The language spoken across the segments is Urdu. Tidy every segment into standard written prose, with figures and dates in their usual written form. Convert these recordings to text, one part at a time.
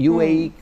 UAE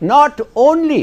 not only,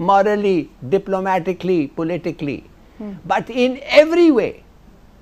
morally, diplomatically, politically, but in every way।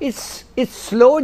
it's slow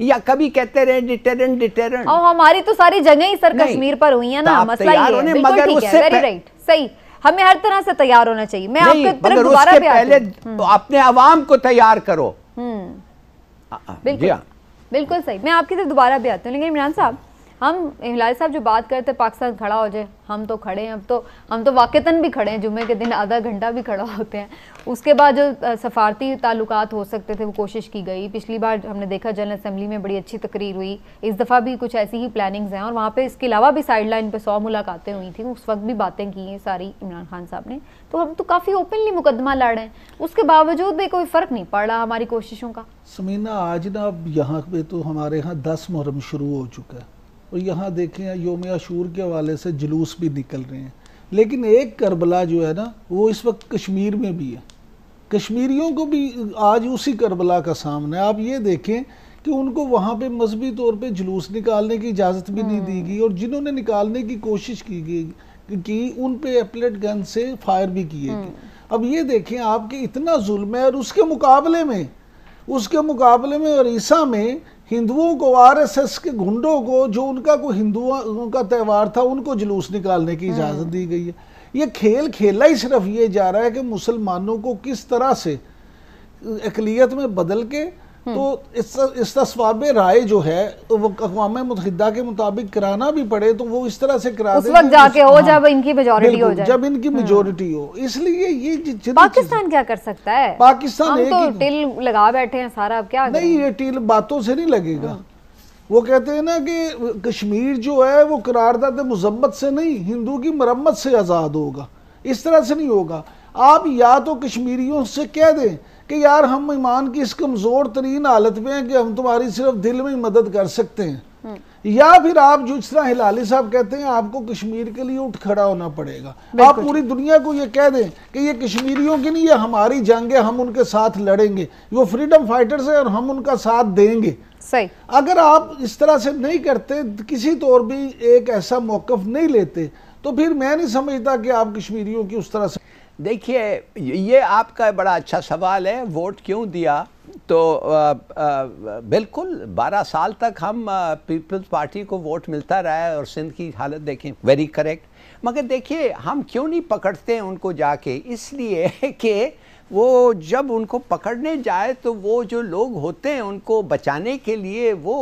یا کبھی کہتے رہے ڈیٹرنٹ. اور ہماری تو ساری جنگیں ہی سر کشمیر پر ہوئی ہیں نا, مسئلہ یہ ہے. بالکل ٹھیک ہے, ویری رائٹ, صحیح, ہمیں ہر طرح سے تیار ہونا چاہیے. میں آپ کی طرف دوبارہ بھی پہلے اپنے عوام کو تیار کرو. بالکل صحیح, میں آپ کی طرف دوبارہ بھی آتی ہوں. لیکن عمران صاحب, ہم ہلال صاحب جو بات کرتے پاکستان کھڑا ہو جائے, ہم تو کھڑے ہیں, ہم تو واقعتاً بھی کھڑے ہیں, جمعے کے دن آدھا گھنٹہ بھی کھڑا ہوتے ہیں. اس کے بعد جو سفارتی تعلقات ہو سکتے تھے وہ کوشش کی گئی. پچھلی بار ہم نے دیکھا جنرل اسمبلی میں بڑی اچھی تقریر ہوئی, اس دفعہ بھی کچھ ایسی ہی پلاننگز ہیں, اور وہاں پہ اس کے علاوہ بھی سائڈ لائن پہ 100 ملاقاتیں ہوئی تھیں, اس وقت بھی باتیں کی ہیں ساری عمران خان صاحب نے. تو ہم تو کافی اوپنلی مقدمہ لڑ رہے ہیں, اس کے باوجود بھی کوئی فرق نہیں پڑ رہا ہماری کوششوں کا. سمینہ, آج نا یہاں پہ تو ہمارے ہاں 10 محرم شروع ہو چکا ہے, اور یہاں دیکھیں یوم عاشور کے حوالے سے جلوس بھی نکل رہے ہیں. لیکن ایک کربلا جو ہے نا وہ اس وقت کشمیر میں بھی ہے. کشمیریوں کو بھی آج اسی کربلا کا سامنا ہے. آپ یہ دیکھیں کہ ان کو وہاں پہ مذہبی طور پہ جلوس نکالنے کی اجازت بھی نہیں دی گئی, اور جنہوں نے نکالنے کی کوشش کی ان پہ ایپلیٹ گن سے فائر بھی کیے گئے. اب یہ دیکھیں آپ کہ اتنا ظلم ہے, اور اس کے مقابلے میں اڑیسہ میں ہندوؤں کو, آر ایس ایس کے گھنڈوں کو, جو ان کا کوئی ہندوؤں کا تہوار تھا, ان کو جلوس نکالنے کی اجازت دی گئی ہے. یہ کھیل کھیلا ہی صرف یہ جا رہا ہے کہ مسلمانوں کو کس طرح سے اقلیت میں بدل کے تو استصواب رائے جو ہے وہ اقوام متحدہ کے مطابق کرانا بھی پڑے, تو وہ اس طرح سے کرا دیں اس وقت جا کے ہو جب ان کی میجورٹی ہو جائے, جب ان کی میجورٹی ہو. اس لیے یہ پاکستان کیا کر سکتا ہے؟ پاکستان ہم تو ٹیل لگا بیٹھے ہیں سارا, اب کیا نہیں, یہ ٹیل باتوں سے نہیں لگے گا. وہ کہتے ہیں نا کہ کشمیر جو ہے وہ قرارداد مذمت سے نہیں, ہندو کی مرمت سے آزاد ہوگا. اس طرح سے نہیں ہوگا. آپ یا تو کشمیریوں سے کہہ دیں کہ یار ہم ایمان کی اس کمزور ترین حالت میں ہیں کہ ہم تمہاری صرف دل میں مدد کر سکتے ہیں, یا پھر آپ جو اس طرح ہلالی صاحب کہتے ہیں آپ کو کشمیر کے لیے اٹھ کھڑا ہونا پڑے گا. آپ پوری دنیا کو یہ کہہ دیں کہ یہ کشمیریوں کی نہیں, یہ ہماری جنگ ہے, ہم ان کے ساتھ لڑیں گے, وہ فریڈم فائٹرز ہیں اور ہم ان کا ساتھ دیں گے. صحیح. اگر آپ اس طرح سے نہیں کرتے, کسی طور بھی ایک ایسا موقف نہیں لیتے, تو پھر میں نہیں سمجھتا کہ آپ کشمیریوں کی اس طرح سے. دیکھیے, یہ آپ کا بڑا اچھا سوال ہے, ووٹ کیوں دیا. تو بالکل 12 سال تک ہم پیپلز پارٹی کو ووٹ ملتا رہا ہے, اور سندھ کی حالت دیکھیں, ویری کریکٹ. مگر دیکھیے ہم کیوں نہیں پکڑتے ان کو جا کے, اس لیے کہ وہ جب ان کو پکڑنے جائے تو وہ جو لوگ ہوتے ہیں ان کو بچانے کے لیے وہ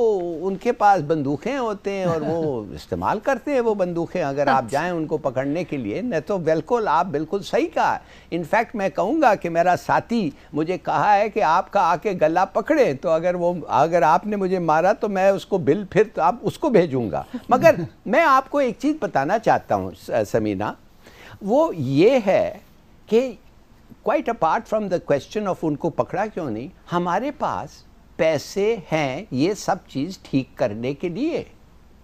ان کے پاس بندوقیں ہوتے ہیں, اور وہ استعمال کرتے ہیں وہ بندوقیں اگر آپ جائیں ان کو پکڑنے کے لیے. نہیں تو بالکل آپ بالکل صحیح کہا. انفیکٹ میں کہوں گا کہ میرا ساتھی مجھے کہا ہے کہ آپ کا آ کے گلا پکڑے, تو اگر آپ نے مجھے مارا تو میں اس کو بل پھر تو آپ اس کو بھیجوں گا. مگر میں آپ کو ایک چیز بتانا چاہتا ہوں سمینہ, وہ یہ ہے کہ quite apart from the question of ان کو پکڑا کیوں نہیں, ہمارے پاس پیسے ہیں یہ سب چیز ٹھیک کرنے کے لیے.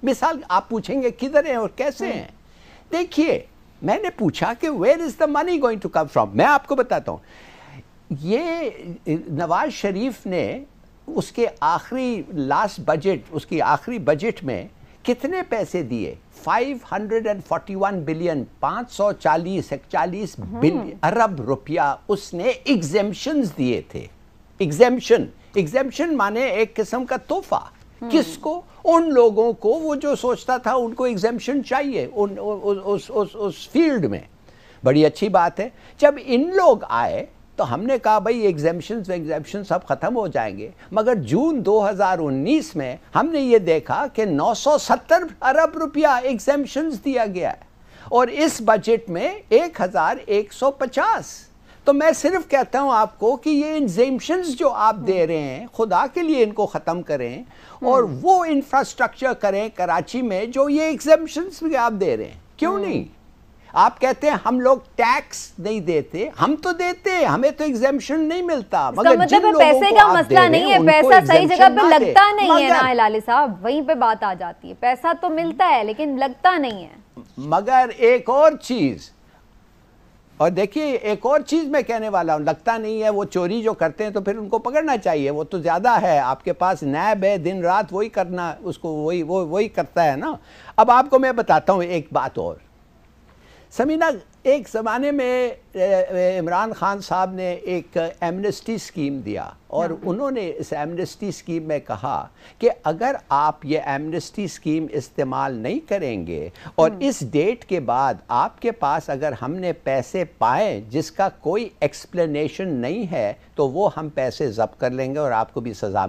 مثال آپ پوچھیں گے کدھر ہیں اور کیسے ہیں. دیکھیے میں نے پوچھا کہ where is the money going to come from. میں آپ کو بتاتا ہوں, یہ نواز شریف نے اس کے آخری لاسٹ بجٹ, اس کی آخری بجٹ میں کتنے پیسے دیے؟ 541 بلین, 540 ارب روپیہ اس نے ایگزیمشنز دیے تھے. ایگزیمشن مانے ایک قسم کا تحفہ. کس کو؟ ان لوگوں کو, وہ جو سوچتا تھا ان کو ایگزیمشن چاہیے اس فیلڈ میں. بڑی اچھی بات ہے. جب ان لوگ آئے تو ہم نے کہا بھئی ایگزیمشن سب ختم ہو جائیں گے. مگر جون 2019 میں ہم نے یہ دیکھا کہ 970 ارب روپیہ ایگزیمشنز دیا گیا ہے, اور اس بجٹ میں 1150. تو میں صرف کہتا ہوں آپ کو کہ یہ ایگزیمشنز جو آپ دے رہے ہیں خدا کے لیے ان کو ختم کریں, اور وہ انفراسٹرکچر کریں کراچی میں جو یہ ایگزیمشنز بھی آپ دے رہے ہیں. کیوں نہیں؟ آپ کہتے ہیں ہم لوگ ٹیکس نہیں دیتے, ہم تو دیتے ہیں, ہمیں تو ایگزیمشن نہیں ملتا. مگر جن لوگوں پیسے کا مسئلہ نہیں ہے, پیسہ صحیح جگہ پہ لگتا نہیں ہے نا ہلالی صاحب, وہیں پہ بات آ جاتی ہے. پیسہ تو ملتا ہے لیکن لگتا نہیں ہے. مگر ایک اور چیز, اور دیکھیے ایک اور چیز میں کہنے والا ہوں, لگتا نہیں ہے, وہ چوری جو کرتے ہیں تو پھر ان کو پکڑنا چاہیے. وہ تو زیادہ ہے, آپ کے پاس نیب ہے, دن رات وہی کرنا, اس کو وہی کرتا ہے نا. اب آپ کو میں بتاتا ہوں ایک بات اور. سمینہ، ایک زمانے میں عمران خان صاحب نے ایک ایمنسٹی اسکیم دیا، اور انہوں نے اس ایمنسٹی اسکیم میں کہا کہ اگر آپ یہ ایمنسٹی اسکیم استعمال نہیں کریں گے اور اس ڈیٹ کے بعد آپ کے پاس اگر ہم نے پیسے پائے جس کا کوئی ایکسپلینیشن نہیں ہے تو وہ ہم پیسے ضبط کر لیں گے اور آپ کو بھی سزا